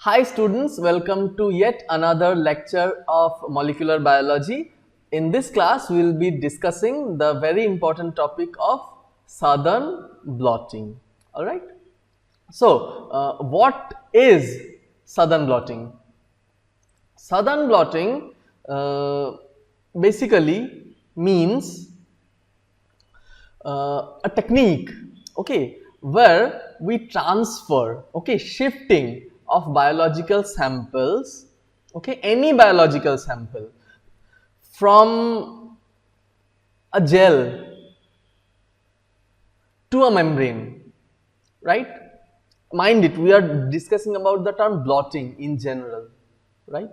Hi students, welcome to yet another lecture of molecular biology. In this class, we will be discussing the very important topic of Southern blotting. Alright. So, what is Southern blotting? Southern blotting basically means a technique, okay, where we transfer, okay, shifting of biological samples, okay, any biological sample from a gel to a membrane, right? Mind it, we are discussing about the term blotting in general, right?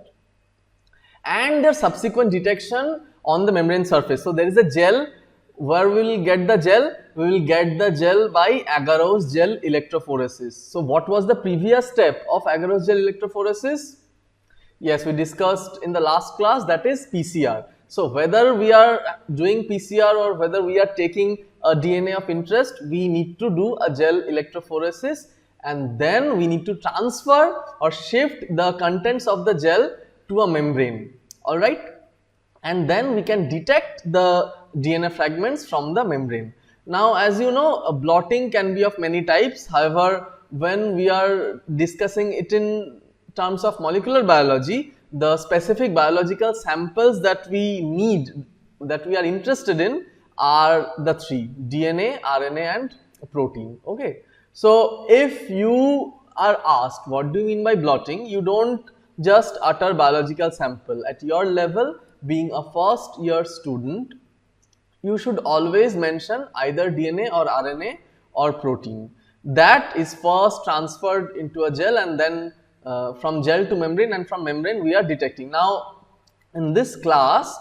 And their subsequent detection on the membrane surface. So there is a gel. Where we will get the gel? We will get the gel by agarose gel electrophoresis. So what was the previous step of agarose gel electrophoresis? Yes, we discussed in the last class, that is PCR. So whether we are doing PCR or whether we are taking a DNA of interest, we need to do a gel electrophoresis, and then we need to transfer or shift the contents of the gel to a membrane. Alright, and then we can detect the DNA fragments from the membrane. Now, as you know, a blotting can be of many types. However, when we are discussing it in terms of molecular biology, the specific biological samples that we need, that we are interested in, are the three: DNA, RNA and protein. Okay. So, if you are asked what do you mean by blotting, you don't just utter biological sample. At your level, being a first year student, you should always mention either DNA or RNA or protein. That is first transferred into a gel, and then from gel to membrane, and from membrane we are detecting. Now, in this class,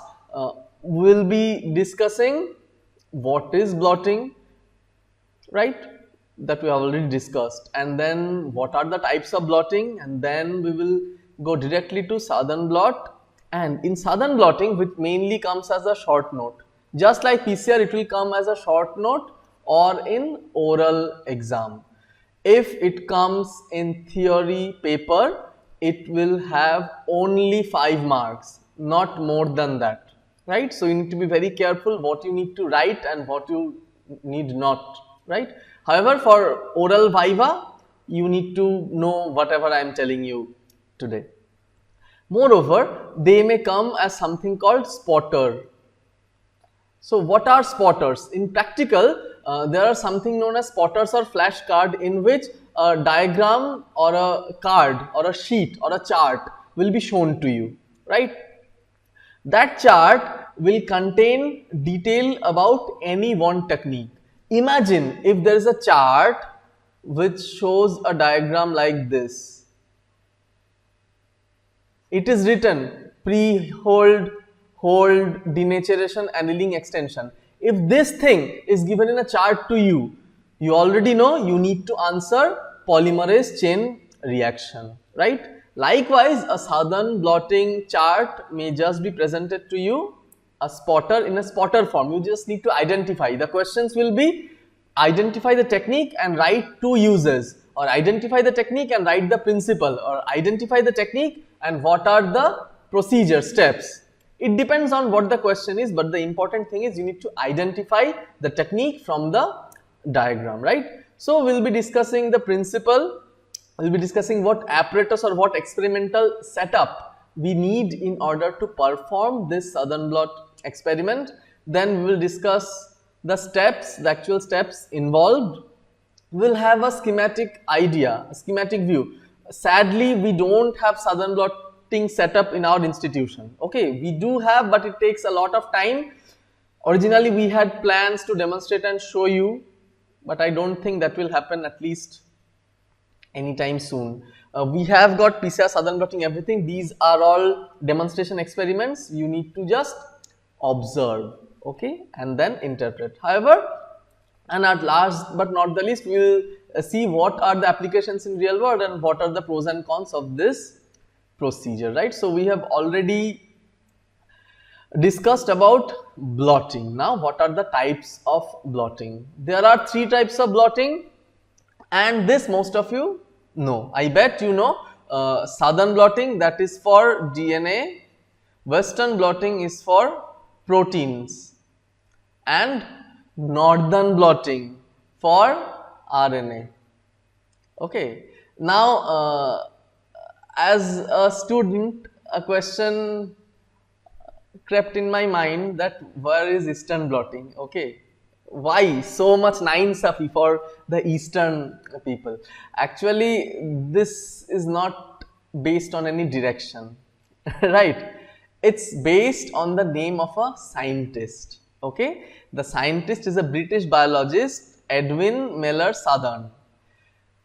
we will be discussing what is blotting, right? That we have already discussed, and then what are the types of blotting, and then we will go directly to Southern blot. And in Southern blotting, which mainly comes as a short note, just like PCR, it will come as a short note or in oral exam. If it comes in theory paper, it will have only 5 marks, not more than that, right? So you need to be very careful what you need to write and what you need not, right? However, for oral viva, you need to know whatever I am telling you today. Moreover, they may come as something called spotter. So what are spotters? In practical, there are something known as spotters or flashcard, in which a diagram or a card or a sheet or a chart will be shown to you, right? That chart will contain detail about any one technique. Imagine if there is a chart which shows a diagram like this. It is written pre-hold, hold, denaturation, annealing, extension. If this thing is given in a chart to you, you already know you need to answer polymerase chain reaction, right? Likewise, a Southern blotting chart may just be presented to you, a spotter in a spotter form. You just need to identify. The questions will be identify the technique and write 2 uses, or identify the technique and write the principle, or identify the technique and what are the procedure steps. It depends on what the question is, but the important thing is you need to identify the technique from the diagram, right? So we will be discussing the principle, we will be discussing what apparatus or what experimental setup we need in order to perform this Southern blot experiment. Then we will discuss the steps, the actual steps involved. We will have a schematic idea, a schematic view. Sadly, we don't have Southern blotting setup in our institution. Okay, we do have, but it takes a lot of time. Originally, we had plans to demonstrate and show you, but I don't think that will happen at least anytime soon. We have got PCR, Southern blotting, everything. These are all demonstration experiments. You need to just observe, okay, and then interpret. However, and at last but not the least, we will see what are the applications in real world and what are the pros and cons of this procedure, right? So we have already discussed about blotting. Now, what are the types of blotting? There are 3 types of blotting, and this most of you know. I bet you know Southern blotting, that is for DNA, Western blotting is for proteins, and Northern blotting for RNA. Okay. Now, as a student, a question crept in my mind that where is Eastern blotting? Okay. Why so much nainsafi for the Eastern people? Actually, this is not based on any direction, right? It's based on the name of a scientist. Okay, the scientist is a British biologist, Edwin Miller Southern.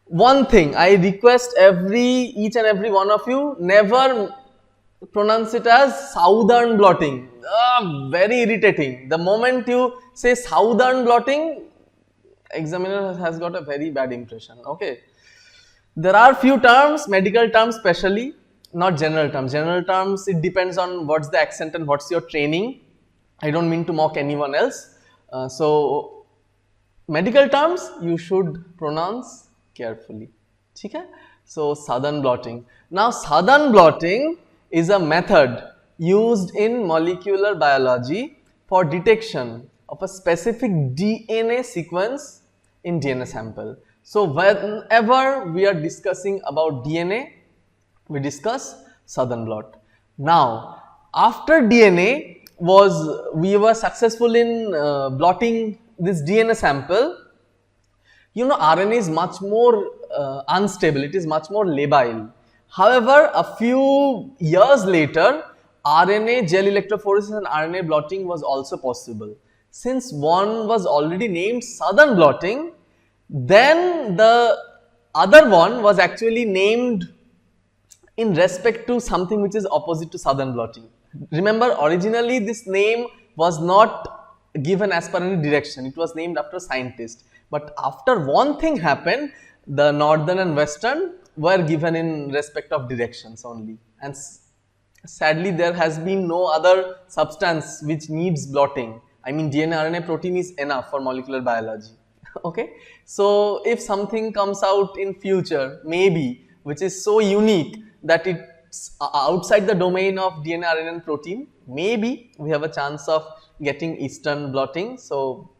One thing I request each and every one of you, never pronounce it as Southern blotting. Very irritating. The moment you say Southern blotting, examiner has got a very bad impression. Okay. There are few terms, medical terms specially, not general terms. General terms, it depends on what's the accent and what's your training. I don't mean to mock anyone else. So, medical terms you should pronounce carefully. Okay? So, Southern blotting. Now, Southern blotting is a method used in molecular biology for detection of a specific DNA sequence in DNA sample. So, whenever we are discussing about DNA, we discuss Southern blot. Now, after DNA we were successful in blotting this DNA sample, you know, RNA is much more unstable, it is much more labile. However, a few years later, RNA gel electrophoresis and RNA blotting was also possible. Since one was already named Southern blotting, then the other one was actually named in respect to something which is opposite to Southern blotting. Remember, originally this name was not given as per any direction, it was named after a scientist. But after one thing happened, the Northern and Western were given in respect of directions only, and sadly there has been no other substance which needs blotting. I mean, DNA, RNA, protein is enough for molecular biology. Okay, so if something comes out in future, maybe, which is so unique that it's outside the domain of DNA, RNA and protein, maybe we have a chance of getting Eastern blotting. So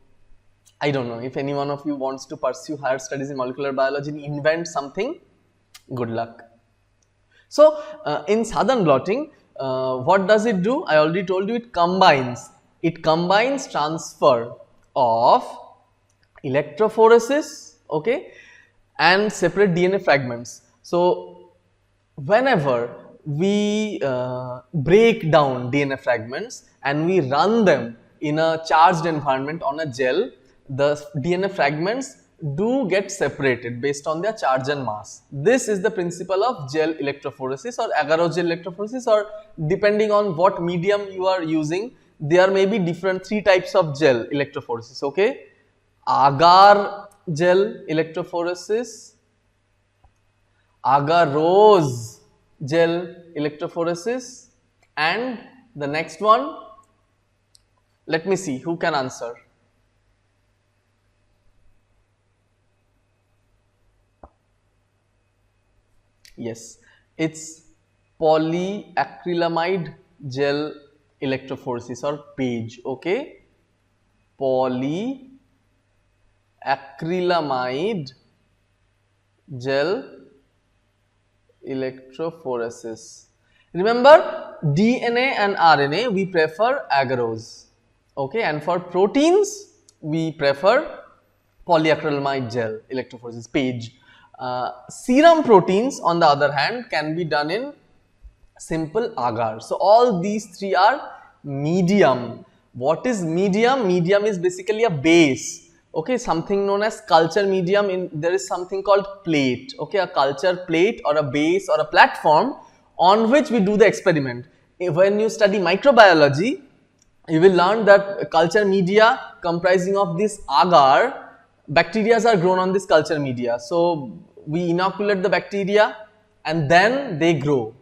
I don't know, if any one of you wants to pursue higher studies in molecular biology and invent something, good luck. So, in Southern blotting, what does it do? I already told you, it combines transfer of electrophoresis, okay, and separate DNA fragments. So, whenever we break down DNA fragments and we run them in a charged environment on a gel, the DNA fragments do get separated based on their charge and mass. This is the principle of gel electrophoresis or agar gel electrophoresis, or depending on what medium you are using, there may be three types of gel electrophoresis. Okay, agar gel electrophoresis, agarose gel electrophoresis, and the next one, let me see who can answer. Yes, it's polyacrylamide gel electrophoresis or PAGE. Okay, polyacrylamide gel electrophoresis. Remember, DNA and RNA we prefer agarose. Okay, and for proteins we prefer polyacrylamide gel electrophoresis, PAGE. Serum proteins on the other hand can be done in simple agar. So all these three are medium. What is medium? Medium is basically a base. Okay, something known as culture medium. There is something called plate. Okay, a culture plate or a base or a platform on which we do the experiment. When you study microbiology, you will learn that culture media comprising of this agar, bacteria are grown on this culture media. So we inoculate the bacteria and then they grow.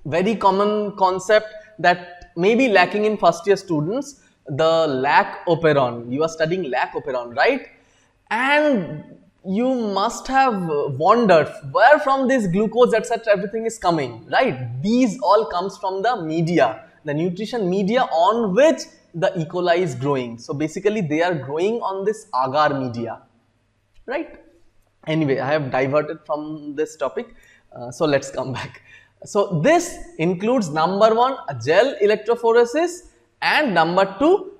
Very common concept that may be lacking in first year students, the Lac Operon. You are studying Lac Operon, right? And you must have wondered where from this glucose, etc., everything is coming, right? These all comes from the media, the nutrition media on which the E. coli is growing. So basically they are growing on this agar media, right? Anyway, I have diverted from this topic, so let's come back. So this includes number 1, gel electrophoresis, and number 2,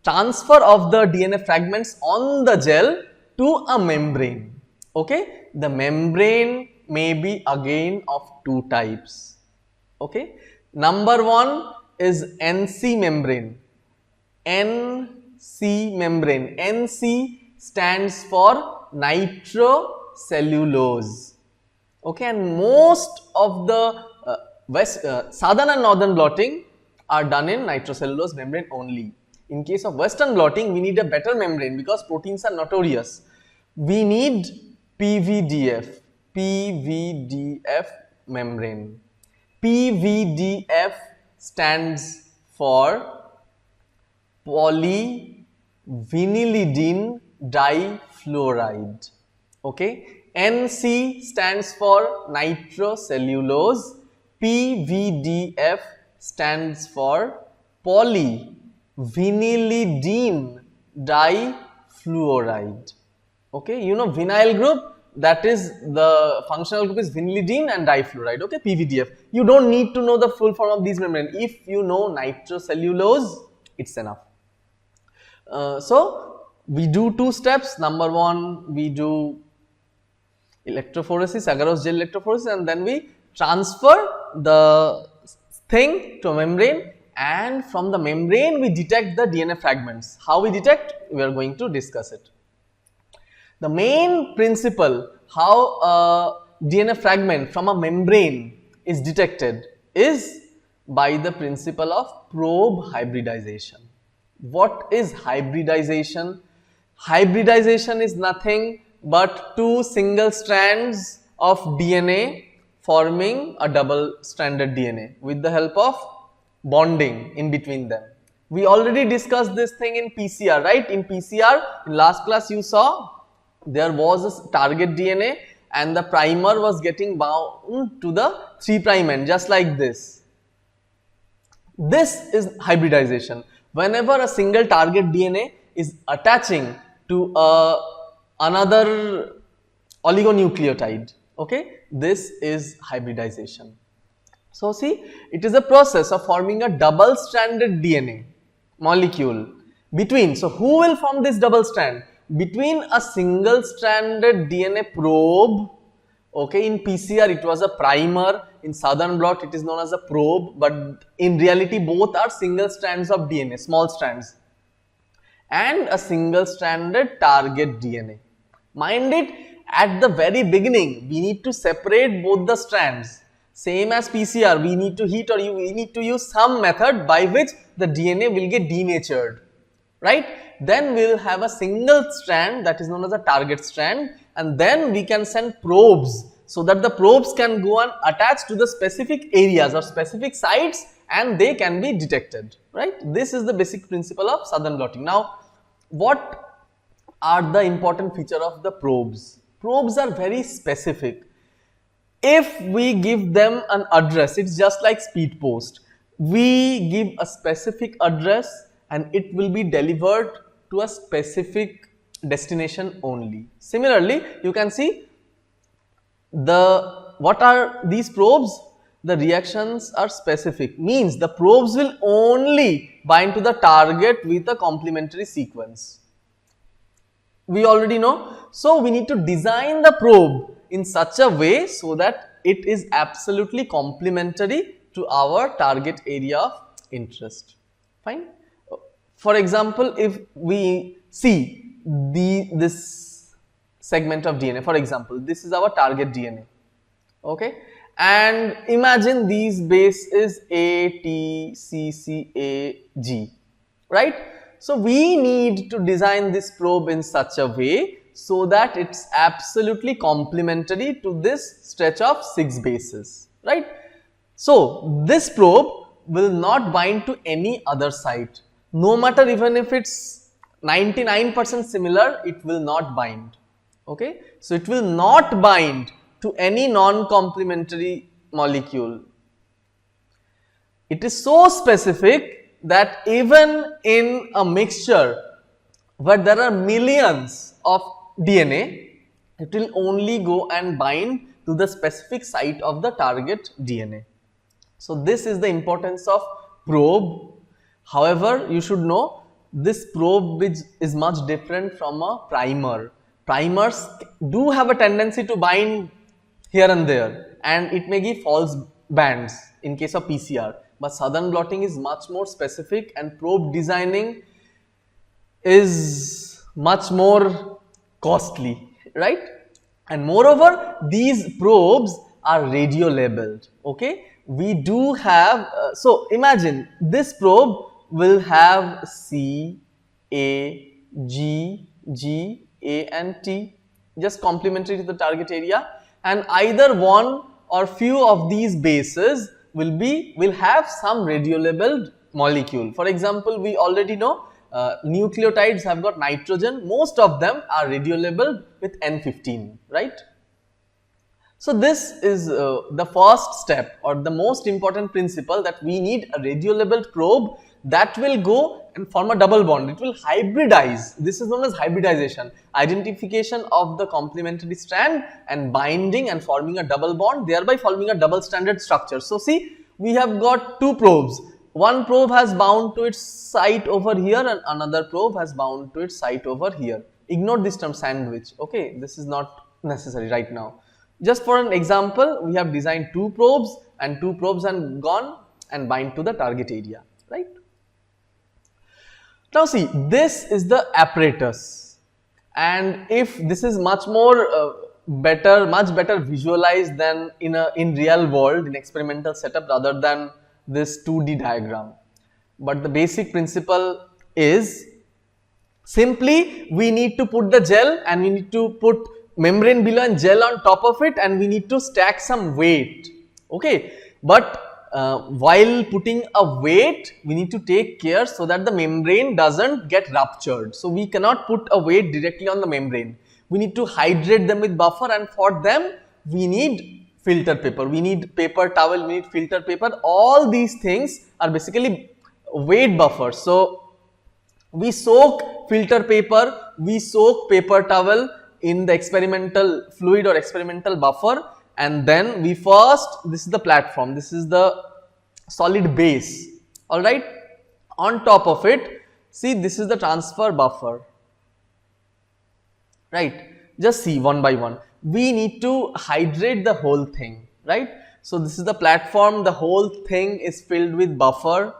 transfer of the DNA fragments on the gel to a membrane. Okay, the membrane may be again of 2 types. Okay, number 1 is NC membrane. NC membrane. NC stands for nitrocellulose. Okay, and most of the southern and northern blotting are done in nitrocellulose membrane only. In case of western blotting, we need a better membrane because proteins are notorious. We need PVDF membrane. PVDF stands for polyvinylidene difluoride. Okay, NC stands for nitrocellulose. PVDF stands for polyvinylidene difluoride. Okay, you know vinyl group, that is the functional group is vinylidene and difluoride. Okay, PVDF. You don't need to know the full form of these membrane. If you know nitrocellulose, it's enough. So we do 2 steps. Number 1, we do electrophoresis, agarose gel electrophoresis, and then we transfer the thing to a membrane, and from the membrane we detect the DNA fragments. How we detect? We are going to discuss it. The main principle how a DNA fragment from a membrane is detected is by the principle of probe hybridization. What is hybridization? Hybridization is nothing but 2 single strands of DNA forming a double stranded DNA with the help of bonding in between them. We already discussed this thing in PCR, right? In PCR, in last class you saw there was a target DNA and the primer was getting bound to the 3' end, just like this. This is hybridization. Whenever a single target DNA is attaching to another oligonucleotide, okay, this is hybridization. So see, it is a process of forming a double stranded DNA molecule between, so who will form this double strand? Between a single stranded DNA probe, okay, in PCR it was a primer, in Southern blot it is known as a probe, but in reality both are single strands of DNA, small strands, and a single stranded target DNA. Mind it, at the very beginning we need to separate both the strands. Same as PCR, we need to heat or we need to use some method by which the DNA will get denatured, right? Then we will have a single strand that is known as a target strand, and then we can send probes so that the probes can go and attach to the specific areas or specific sites and they can be detected, right? This is the basic principle of Southern blotting. Now, what are the important feature of the probes? Probes are very specific. If we give them an address, it's just like speed post. We give a specific address and it will be delivered to a specific destination only. Similarly, you can see what are these probes? The reactions are specific, means the probes will only bind to the target with a complementary sequence. We already know. So we need to design the probe in such a way so that it is absolutely complementary to our target area of interest. Fine. For example, if we see this segment of DNA, for example, this is our target DNA, okay, and imagine these base is A, T, C, C, A, G, right? So we need to design this probe in such a way so that it's absolutely complementary to this stretch of 6 bases, right? So this probe will not bind to any other site. No matter even if it's 99% similar, it will not bind. Okay, so it will not bind to any non-complementary molecule. It is so specific that even in a mixture where there are millions of DNA, it will only go and bind to the specific site of the target DNA. So this is the importance of probe. However, you should know this probe is much different from a primer. Primers do have a tendency to bind here and there, and it may give false bands in case of PCR. But Southern blotting is much more specific, and probe designing is much more costly, right? And moreover, these probes are radio labeled. Okay, we do have so imagine this probe will have C, A, G, G, A and T, just complementary to the target area, and either one or few of these bases will have some radio labeled molecule. For example, we already know nucleotides have got nitrogen. Most of them are radio labeled with N15, right? So this is the first step or the most important principle, that we need a radio labeled probe that will go and form a double bond. It will hybridize. This is known as hybridization, identification of the complementary strand and binding and forming a double bond, thereby forming a double stranded structure. So see, we have got two probes. One probe has bound to its site over here and another probe has bound to its site over here. Ignore this term sandwich. Okay, this is not necessary right now. Just for an example, we have designed two probes and two probes have gone and bind to the target area, right? Now see, this is the apparatus, and if this is much more much better visualized than in real world, in experimental setup, rather than this 2D diagram. But the basic principle is simply we need to put the gel and we need to put membrane below and gel on top of it, and we need to stack some weight. Okay, but while putting a weight, we need to take care so that the membrane doesn't get ruptured. So we cannot put a weight directly on the membrane. We need to hydrate them with buffer, and for them we need filter paper, we need paper towel, we need filter paper. All these things are basically weight buffers. So we soak filter paper, we soak paper towel in the experimental fluid or experimental buffer, and then we first, this is the platform, this is the solid base, alright. On top of it, see, this is the transfer buffer, right. Just see one by one. We need to hydrate the whole thing, right. So this is the platform, the whole thing is filled with buffer.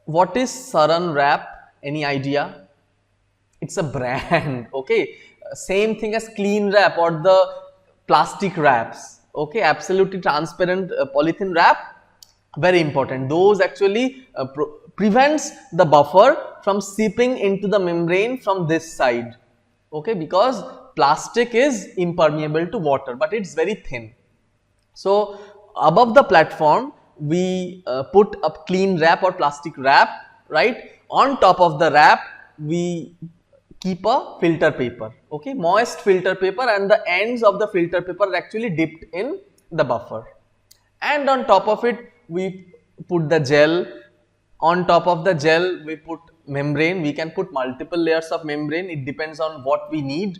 What is Saran wrap? Any idea? It's a brand, okay. Same thing as clean wrap or the plastic wraps, okay, absolutely transparent polythene wrap, very important. Those actually prevents the buffer from seeping into the membrane from this side, okay, because plastic is impermeable to water, but it's very thin. So above the platform we put a clean wrap or plastic wrap, right. On top of the wrap we keep a filter paper, okay, moist filter paper, and the ends of the filter paper are actually dipped in the buffer, and on top of it we put the gel. On top of the gel we put membrane. We can put multiple layers of membrane, it depends on what we need.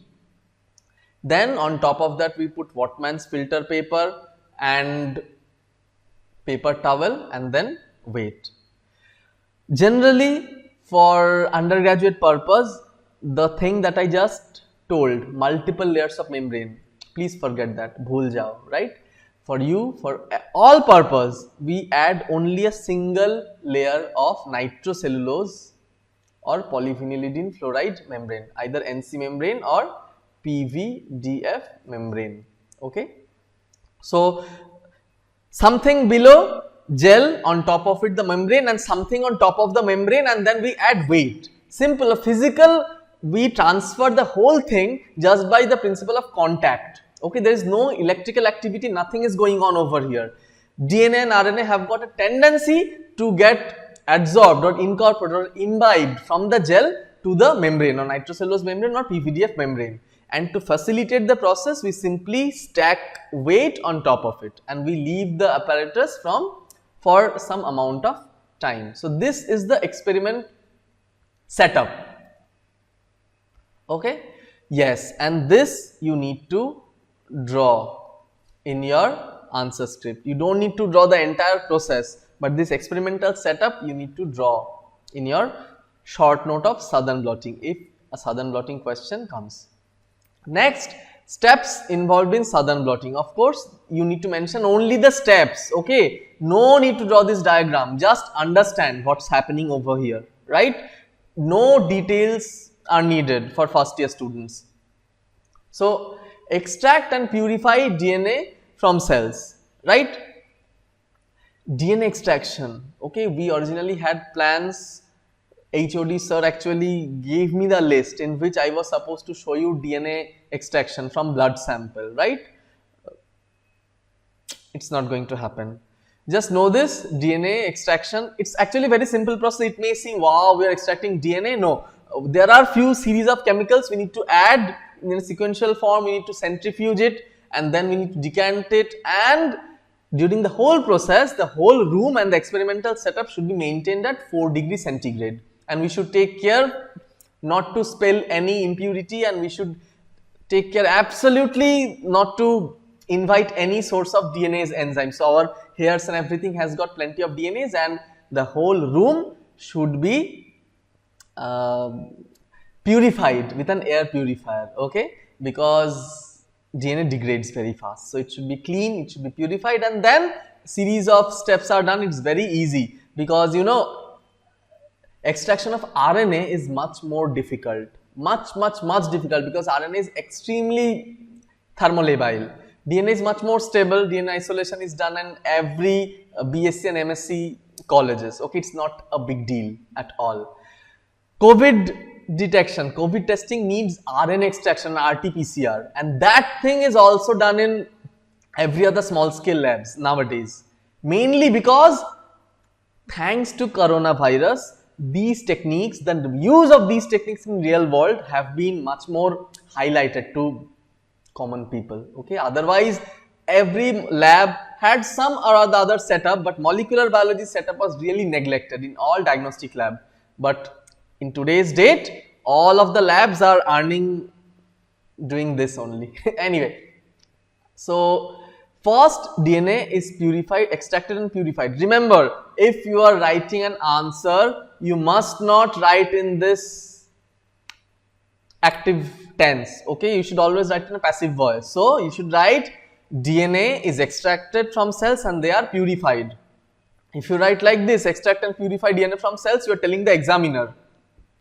Then on top of that we put Wattmann's filter paper and paper towel, and then weight. Generally for undergraduate purpose, the thing that I just told, multiple layers of membrane, please forget that, bhul jao, right. For you, for all purpose, we add only a single layer of nitrocellulose or polyvinylidene fluoride membrane, either NC membrane or PVDF membrane, okay. So something below gel, on top of it the membrane, and something on top of the membrane, and then we add weight. Simple, physical, we transfer the whole thing just by the principle of contact, okay. There is no electrical activity, nothing is going on over here. DNA and RNA have got a tendency to get adsorbed or incorporated or imbibed from the gel to the membrane or nitrocellulose membrane or PVDF membrane, and to facilitate the process we simply stack weight on top of it and we leave the apparatus for some amount of time. So this is the experiment setup. Okay, yes, and this you need to draw in your answer script. You don't need to draw the entire process, but this experimental setup you need to draw in your short note of Southern Blotting if a Southern Blotting question comes. Next, steps involved in Southern Blotting. Of course, you need to mention only the steps. Okay, no need to draw this diagram, just understand what's happening over here, right? No details are needed for first year students. So, extract and purify DNA from cells, right? DNA extraction. Okay, we originally had plans. HOD sir actually gave me the list in which I was supposed to show you DNA extraction from blood sample, right? It's not going to happen. Just know this, DNA extraction, it's actually very simple process. It may seem, wow, we are extracting DNA. No, there are few series of chemicals we need to add in a sequential form. We need to centrifuge it and then we need to decant it, and during the whole process, the whole room and the experimental setup should be maintained at 4 degrees centigrade, and we should take care not to spill any impurity, and we should take care absolutely not to invite any source of DNase enzymes. So our hairs and everything has got plenty of DNase, and the whole room should be purified with an air purifier, okay, because DNA degrades very fast. So it should be clean, it should be purified, and then series of steps are done. It's very easy because you know extraction of RNA is much more difficult, much difficult, because RNA is extremely thermolabile. DNA is much more stable. DNA isolation is done in every BSc and MSc colleges. Okay, it's not a big deal at all. COVID detection, COVID testing needs RNA extraction, RT-PCR, and that thing is also done in every other small scale labs nowadays, mainly because thanks to coronavirus, these techniques, the use of these techniques in real world have been much more highlighted to common people. Okay, otherwise every lab had some or the other setup, but molecular biology setup was really neglected in all diagnostic lab. But in today's date, all of the labs are earning doing this only. Anyway, so first DNA is purified, extracted and purified. Remember, if you are writing an answer, you must not write in this active tense. Okay, you should always write in a passive voice. So you should write DNA is extracted from cells and they are purified. If you write like this, extract and purify DNA from cells, you are telling the examiner.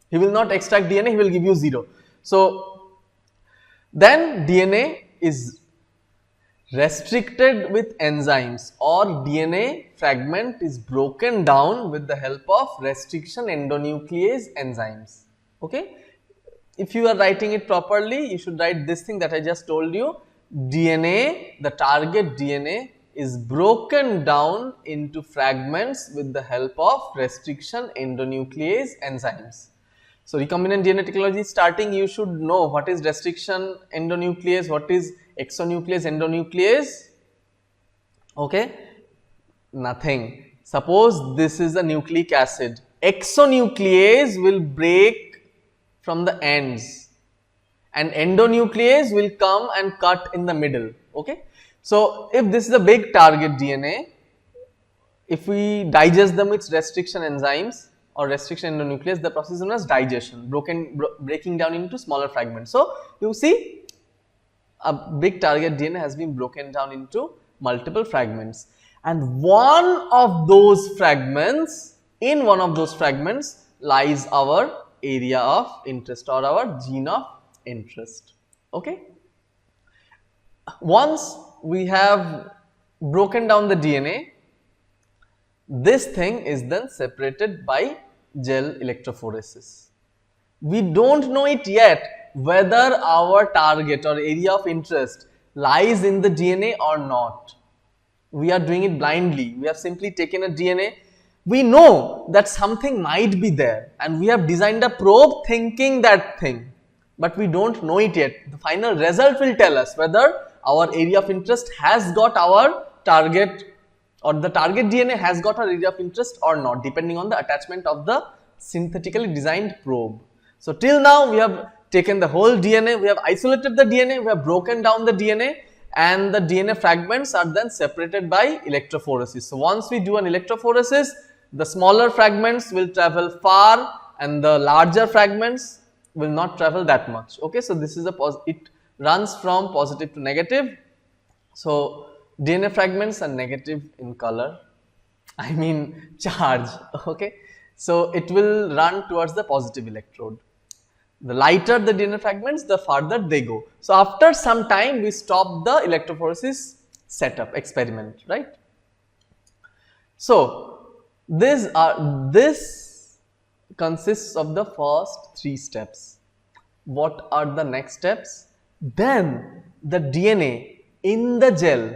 He will not extract DNA, he will give you 0. So then DNA is restricted with enzymes, or DNA fragment is broken down with the help of restriction endonuclease enzymes. Okay, if you are writing it properly, you should write this thing that I just told you. DNA, the target DNA is broken down into fragments with the help of restriction endonuclease enzymes. So recombinant DNA technology starting, you should know what is restriction endonuclease, what is exonuclease, endonuclease. Okay, nothing. Suppose this is a nucleic acid. Exonuclease will break from the ends and endonuclease will come and cut in the middle. Okay, so if this is a big target DNA, if we digest them with restriction enzymes or restriction endonuclease, the process is known as digestion, breaking down into smaller fragments. So you see, a big target DNA has been broken down into multiple fragments, and one of those fragments, in one of those fragments lies our area of interest or our gene of interest. Okay, once we have broken down the DNA, this thing is then separated by gel electrophoresis. We don't know it yet whether our target or area of interest lies in the DNA or not. We are doing it blindly. We have simply taken a DNA. We know that something might be there and we have designed a probe thinking that thing. but we don't know it yet. The final result will tell us whether our area of interest has got our target, or the target DNA has got our area of interest or not, depending on the attachment of the synthetically designed probe. So till now we have taken the whole DNA, we have isolated the DNA, we have broken down the DNA, and the DNA fragments are then separated by electrophoresis. So once we do an electrophoresis, the smaller fragments will travel far and the larger fragments will not travel that much. Okay, so this is it runs from positive to negative. So DNA fragments are negative in color, I mean charge. Okay, so it will run towards the positive electrode. The lighter the DNA fragments, the farther they go. So after some time we stop the electrophoresis setup experiment, right? So this consists of the first 3 steps. What are the next steps? Then the DNA in the gel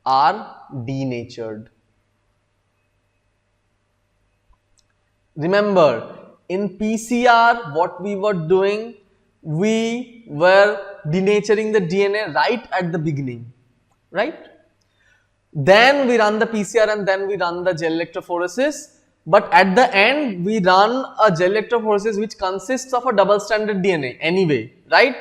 are denatured. Remember, in PCR what we were doing, we were denaturing the DNA right at the beginning, right? Then we run the PCR and then we run the gel electrophoresis, but at the end we run a gel electrophoresis which consists of a double stranded DNA anyway, right?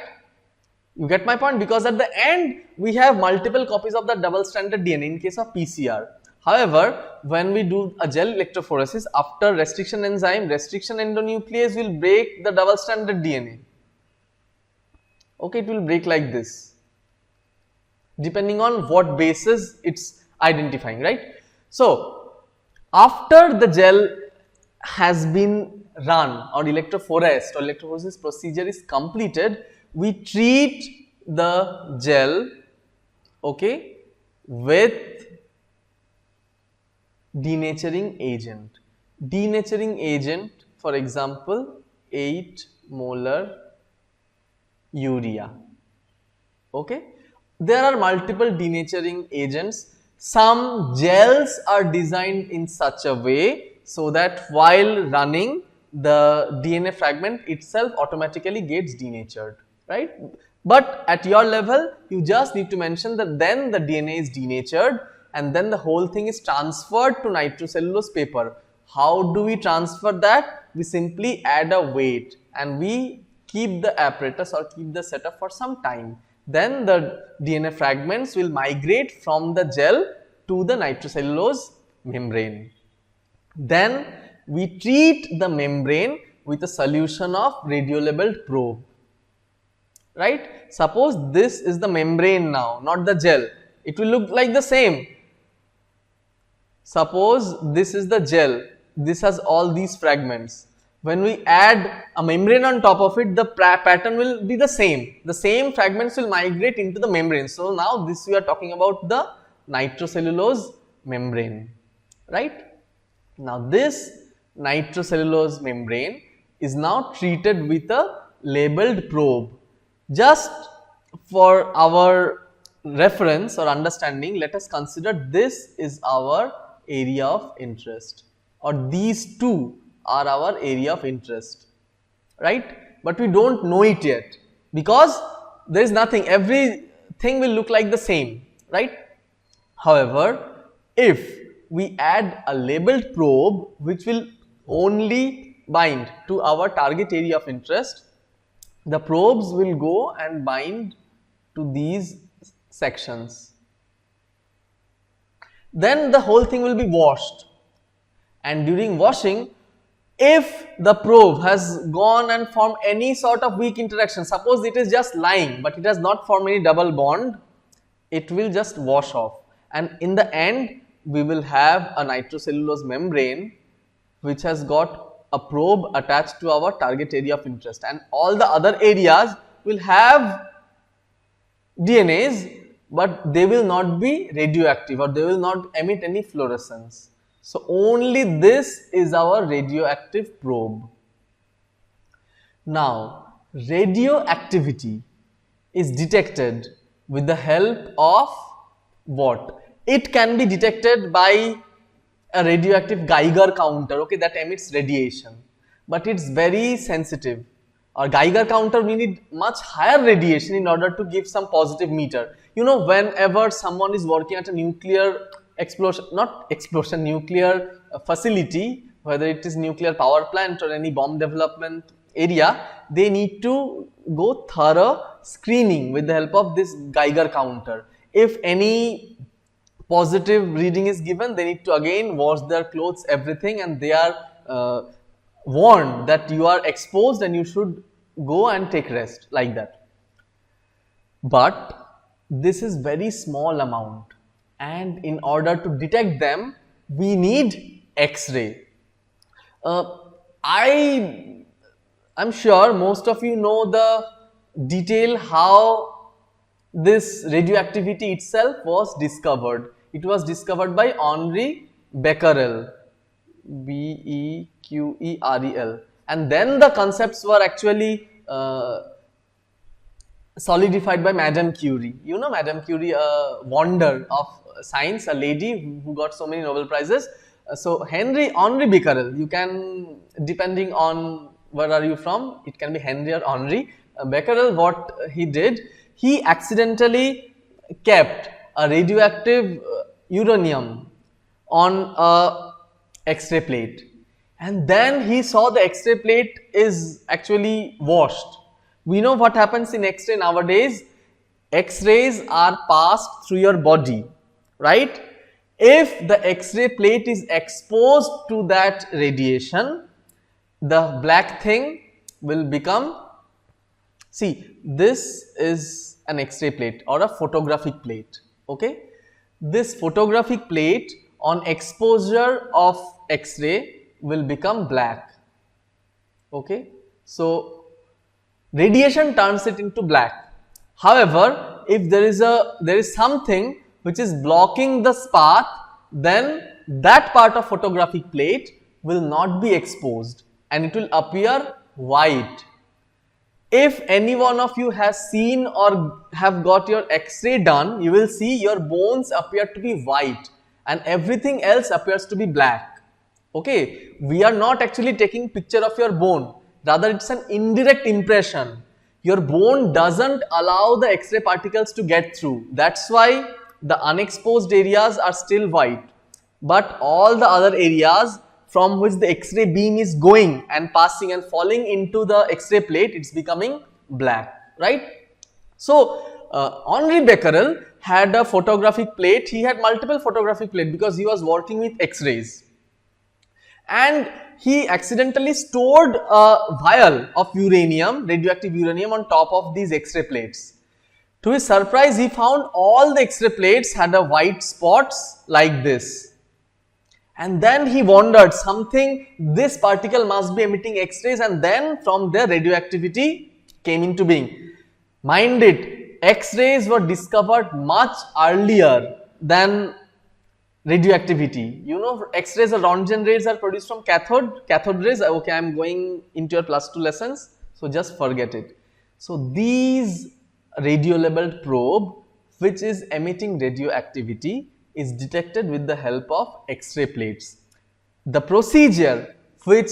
You get my point? Because at the end we have multiple copies of the double stranded DNA in case of PCR. However, when we do a gel electrophoresis, after restriction enzyme, restriction endonuclease will break the double stranded DNA. Okay, it will break like this, depending on what basis it's identifying, right? So after the gel has been run or electrophoresed or electrophoresis procedure is completed, we treat the gel, okay, with denaturing agent. Denaturing agent, for example, 8 molar urea. Okay, there are multiple denaturing agents. Some gels are designed in such a way so that while running, the DNA fragment itself automatically gets denatured, right? But at your level, you just need to mention that then the DNA is denatured and then the whole thing is transferred to nitrocellulose paper. How do we transfer that? We simply add a weight and we keep the apparatus or keep the setup for some time. Then the DNA fragments will migrate from the gel to the nitrocellulose membrane. Then we treat the membrane with a solution of radio-labeled probe, right? Suppose this is the membrane now, not the gel. It will look like the same. Suppose this is the gel, this has all these fragments. When we add a membrane on top of it, the pattern will be the same. The same fragments will migrate into the membrane. So now this we are talking about the nitrocellulose membrane, right? Now this nitrocellulose membrane is now treated with a labeled probe. Just for our reference or understanding, let us consider this is our area of interest, or these two are our area of interest, right? But we don't know it yet because there is nothing, everything will look like the same, right? However, if we add a labeled probe which will only bind to our target area of interest, the probes will go and bind to these sections. Then the whole thing will be washed, and during washing, if the probe has gone and formed any sort of weak interaction, suppose it is just lying but it has not formed any double bond, it will just wash off, and in the end we will have a nitrocellulose membrane which has got a probe attached to our target area of interest, and all the other areas will have DNAs, but they will not be radioactive or they will not emit any fluorescence. So only this is our radioactive probe. Now radioactivity is detected with the help of what? It can be detected by a radioactive Geiger counter, okay, that emits radiation, but it's very sensitive. or Geiger counter, we need much higher radiation in order to give some positive meter. You know, whenever someone is working at a nuclear nuclear facility, whether it is nuclear power plant or any bomb development area, they need to go thorough screening with the help of this Geiger counter. If any positive reading is given, they need to again wash their clothes, everything, and they are warned that you are exposed and you should go and take rest, like that. But this is very small amount, and in order to detect them, we need X-ray. I'm sure most of you know the detail how this radioactivity itself was discovered. It was discovered by Henri Becquerel, Bequerel, and then the concepts were actually solidified by Madame Curie. You know Madame Curie, a wonder of science, a lady who got so many Nobel Prizes. So Henri Becquerel, you can, depending on where are you from, it can be Henry or Henri. Becquerel, what he did, he accidentally kept a radioactive uranium on a X-ray plate, and then he saw the X-ray plate is actually washed. We know what happens in X-ray nowadays. X-rays are passed through your body, right? If the X-ray plate is exposed to that radiation, the black thing will become, see, this is an X-ray plate or a photographic plate, okay? This photographic plate on exposure of X-ray will become black, okay? So radiation turns it into black. However, if there is something which is blocking this path, then that part of photographic plate will not be exposed and it will appear white. If any one of you has seen or have got your X-ray done, you will see your bones appear to be white and everything else appears to be black. Okay, we are not actually taking picture of your bone, rather it's an indirect impression. Your bone doesn't allow the X-ray particles to get through. That's why the unexposed areas are still white, but all the other areas from which the X-ray beam is going and passing and falling into the X-ray plate, it's becoming black, right? So Henri Becquerel had a photographic plate. He had multiple photographic plates because he was working with X-rays, and he accidentally stored a vial of uranium, radioactive uranium, on top of these X-ray plates. To his surprise, he found all the X-ray plates had a white spots like this. And then he wondered, this particle must be emitting X-rays, and then from there radioactivity came into being. Mind it, X-rays were discovered much earlier than radioactivity. You know, X-rays or Röntgen rays are produced from cathode rays. Okay, I am going into your +2 lessons, so just forget it. So these radio labeled probe which is emitting radioactivity is detected with the help of X-ray plates. The procedure which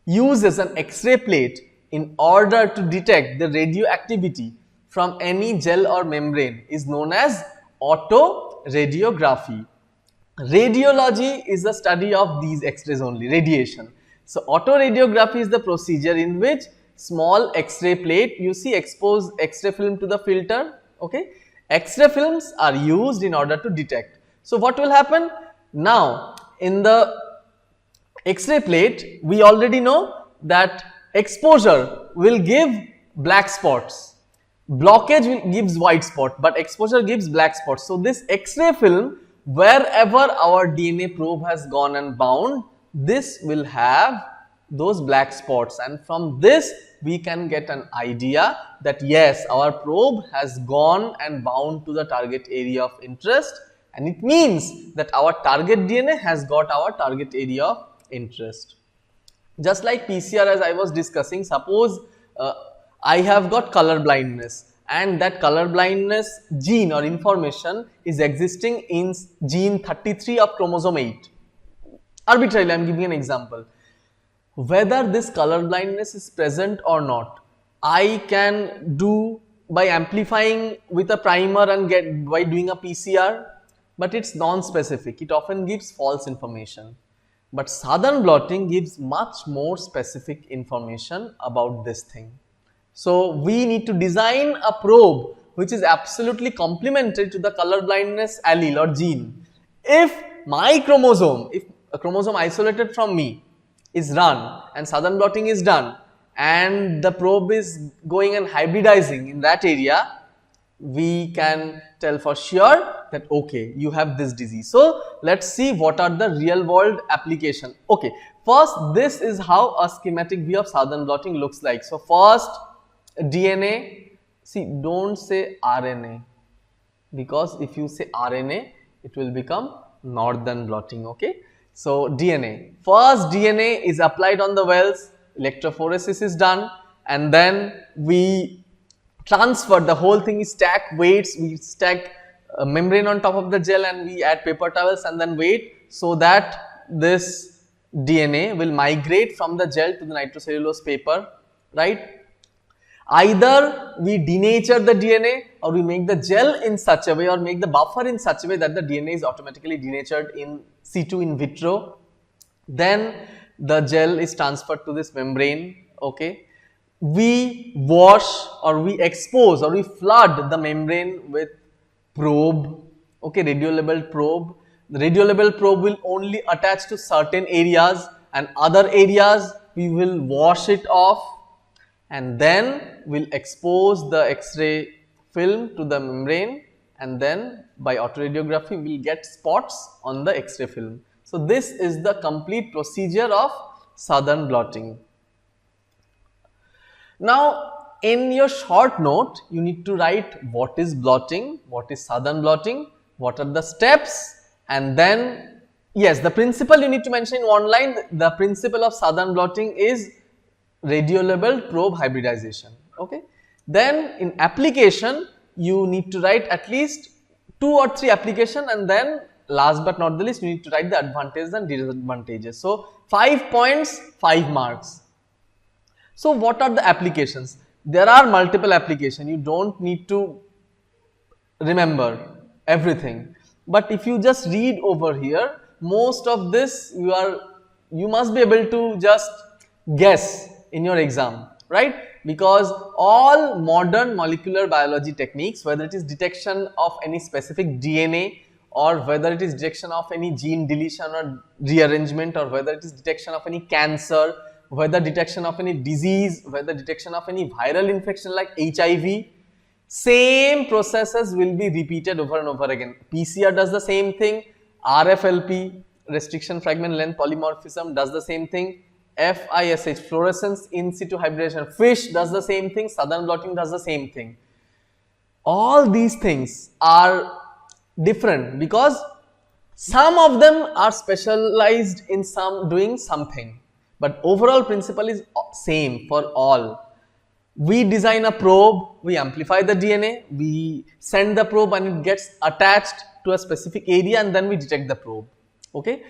uses an X-ray plate in order to detect the radioactivity from any gel or membrane is known as autoradiography. Radiology is the study of these X-rays only, radiation. So autoradiography is the procedure in which small X-ray plate, you see, expose X-ray film to the filter, okay? X-ray films are used in order to detect. So what will happen? Now in the X-ray plate, we already know that exposure will give black spots, blockage gives white spot, but exposure gives black spots. So this X-ray film, wherever our DNA probe has gone and bound, this will have those black spots, and from this we can get an idea that yes, our probe has gone and bound to the target area of interest, and it means that our target DNA has got our target area of interest. Just like PCR, as I was discussing, suppose I have got color blindness, and that color blindness gene or information is existing in gene 33 of chromosome 8. Arbitrarily, I am giving an example. Whether this color blindness is present or not, I can do by amplifying with a primer and get by doing a PCR, but it's non-specific. It often gives false information. But Southern blotting gives much more specific information about this thing. So we need to design a probe which is absolutely complementary to the color blindness allele or gene. If my chromosome, if a chromosome isolated from me is run and Southern blotting is done and the probe is going and hybridizing in that area, we can tell for sure that okay, you have this disease. So let's see what are the real world application. Okay, first this is how a schematic view of Southern blotting looks like. So first DNA, see, don't say RNA, because if you say RNA it will become Northern blotting. Okay, so DNA, first DNA is applied on the wells, electrophoresis is done, and then we transfer, the whole thing is stack weights, we stack a membrane on top of the gel and we add paper towels and then wait, so that this DNA will migrate from the gel to the nitrocellulose paper, right? Either we denature the DNA or we make the gel in such a way or make the buffer in such a way that the DNA is automatically denatured in situ in vitro. Then the gel is transferred to this membrane. Okay, we wash or we expose or we flood the membrane with probe. Okay, radiolabeled probe. The radiolabeled probe will only attach to certain areas and other areas we will wash it off, and then we'll expose the X-ray film to the membrane, and then by autoradiography we'll get spots on the X-ray film. So this is the complete procedure of Southern blotting. Now in your short note you need to write what is blotting, what is Southern blotting, what are the steps, and then yes, the principle you need to mention in one line. The principle of Southern blotting is radiolabeled probe hybridization. Okay, then in application you need to write at least 2 or 3 application, and then last but not the least you need to write the advantages and disadvantages. So 5 points, 5 marks. So what are the applications? There are multiple applications, you don't need to remember everything, but if you just read over here, most of this you must be able to just guess in your exam, right? Because all modern molecular biology techniques, whether it is detection of any specific DNA or whether it is detection of any gene deletion or rearrangement, or whether it is detection of any cancer, whether detection of any disease, whether detection of any viral infection like HIV, same processes will be repeated over and over again. PCR does the same thing, RFLP, restriction fragment length polymorphism, does the same thing, FISH, fluorescence in situ hybridization, FISH does the same thing, Southern blotting does the same thing. All these things are different because some of them are specialized in doing something, but overall principle is same for all. We design a probe, we amplify the DNA, we send the probe and it gets attached to a specific area, and then we detect the probe. Okay,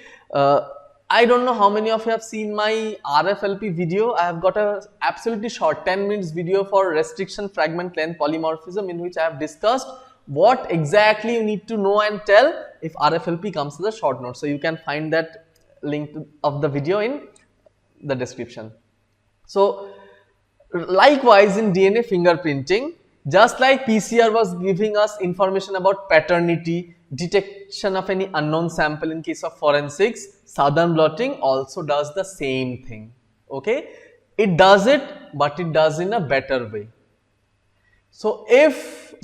I don't know how many of you have seen my RFLP video. I have got a absolutely short 10 minutes video for restriction fragment length polymorphism, in which I have discussed what exactly you need to know and tell if RFLP comes as a short note. So you can find that link of the video in the description. So likewise in DNA fingerprinting, just like PCR was giving us information about paternity, detection of any unknown sample in case of forensics, Southern blotting also does the same thing. Okay, it does it, but it does in a better way. So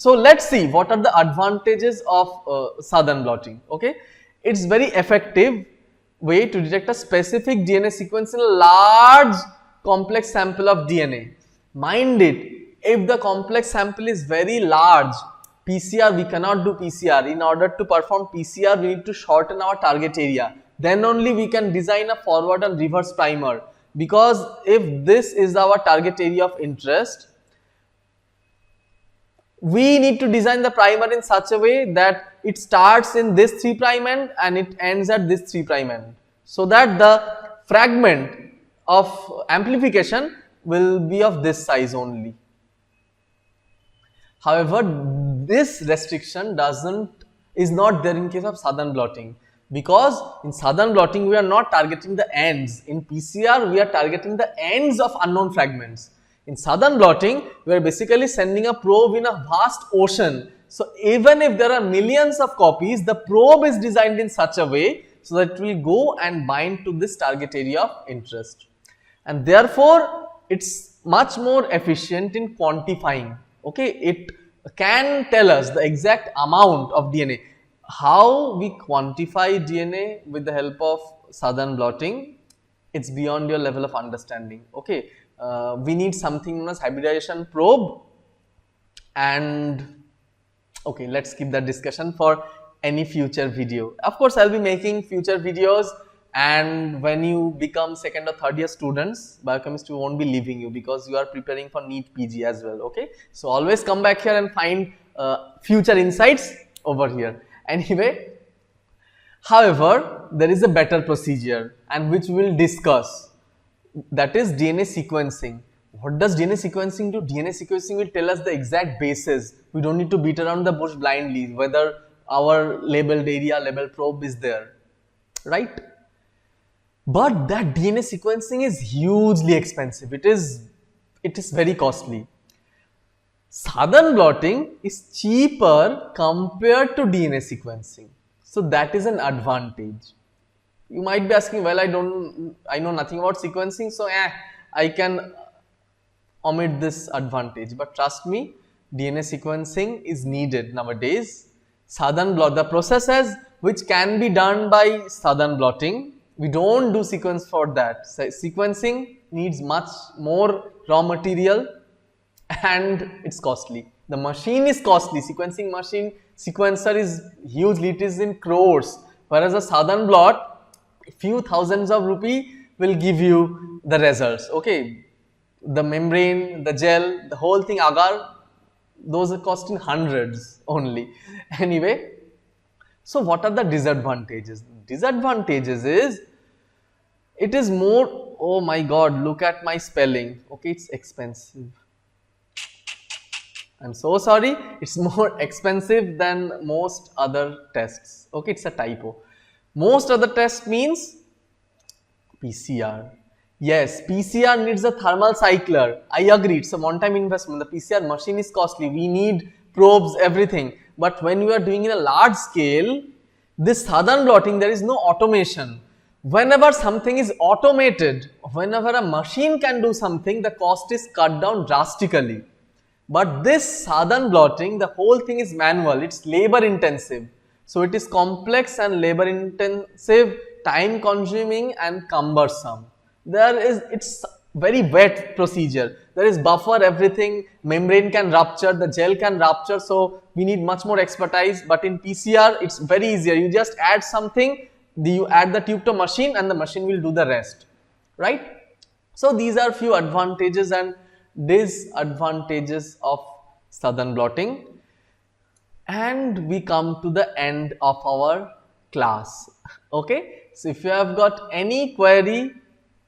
let's see what are the advantages of Southern blotting. Okay, it's very effective way to detect a specific DNA sequence in a large complex sample of DNA. Mind it, if the complex sample is very large, PCR, we cannot do PCR. In order to perform PCR, we need to shorten our target area. Then only we can design a forward and reverse primer, because if this is our target area of interest, we need to design the primer in such a way that it starts in this 3' end and it ends at this 3' end, so that the fragment of amplification will be of this size only. However, this restriction is not there in case of Southern blotting, because in Southern blotting we are not targeting the ends. In PCR we are targeting the ends of unknown fragments. In Southern blotting we are basically sending a probe in a vast ocean. So even if there are millions of copies, the probe is designed in such a way so that it will go and bind to this target area of interest, and therefore it's much more efficient in quantifying. Okay, it can tell us the exact amount of DNA. How we quantify DNA with the help of Southern blotting, it's beyond your level of understanding. Okay, we need something known as hybridization probe, and okay, let's keep that discussion for any future video. Of course, I'll be making future videos, and when you become second or third year students, biochemistry won't be leaving you because you are preparing for NEET PG as well. Okay, so always come back here and find future insights over here. Anyway, however, there is a better procedure, and which we will discuss, that is DNA sequencing. What does DNA sequencing do? DNA sequencing will tell us the exact bases. We don't need to beat around the bush blindly whether our labeled area, labeled probe is there, right? But that DNA sequencing is hugely expensive. It is very costly. Southern blotting is cheaper compared to DNA sequencing. So that is an advantage. You might be asking, well, I know nothing about sequencing, so I can omit this advantage. But trust me, DNA sequencing is needed nowadays. Southern blot, the processes which can be done by Southern blotting, we don't do sequence for that. Sequencing needs much more raw material and it's costly. The machine is costly. Sequencing machine, sequencer is hugely, it is in crores. Whereas a Southern blot, few thousands of rupee will give you the results. Okay, the membrane, the gel, the whole thing, agar, those are costing hundreds only. Anyway, so what are the disadvantages? Disadvantages is, it is more, oh my god, look at my spelling. Okay, it's expensive. I'm so sorry, it's more expensive than most other tests. Okay, it's a typo. Most other test means PCR. Yes, PCR needs a thermal cycler. I agree, it's a one-time investment. The PCR machine is costly. We need probes, everything. But when you are doing in a large scale, this Southern blotting, there is no automation. Whenever something is automated, whenever a machine can do something, the cost is cut down drastically. But this Southern blotting, the whole thing is manual, it's labor intensive. So it is complex and labor intensive, time consuming and cumbersome. It's very wet procedure. There is buffer, everything, membrane can rupture, the gel can rupture, so we need much more expertise. But in PCR, it's very easier. You just add something, you add the tube to machine and the machine will do the rest, right? So these are few advantages and disadvantages of Southern blotting. And we come to the end of our class. Okay, so if you have got any query,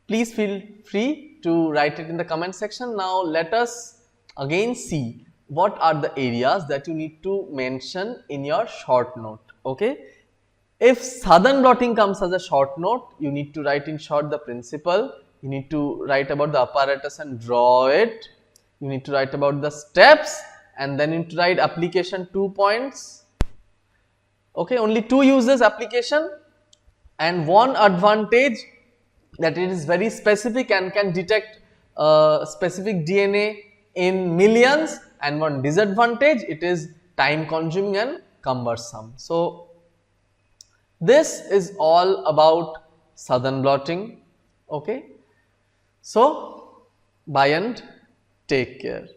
please feel free to write it in the comment section. Now let us again see what are the areas that you need to mention in your short note. Okay, if Southern blotting comes as a short note, you need to write in short the principle, you need to write about the apparatus and draw it, you need to write about the steps, and then you need to write application 2 points. Okay, only 2 uses application, and one advantage that it is very specific and can detect specific DNA in millions, and one disadvantage, it is time consuming and cumbersome. So this is all about Southern blotting. Okay, so bye and take care.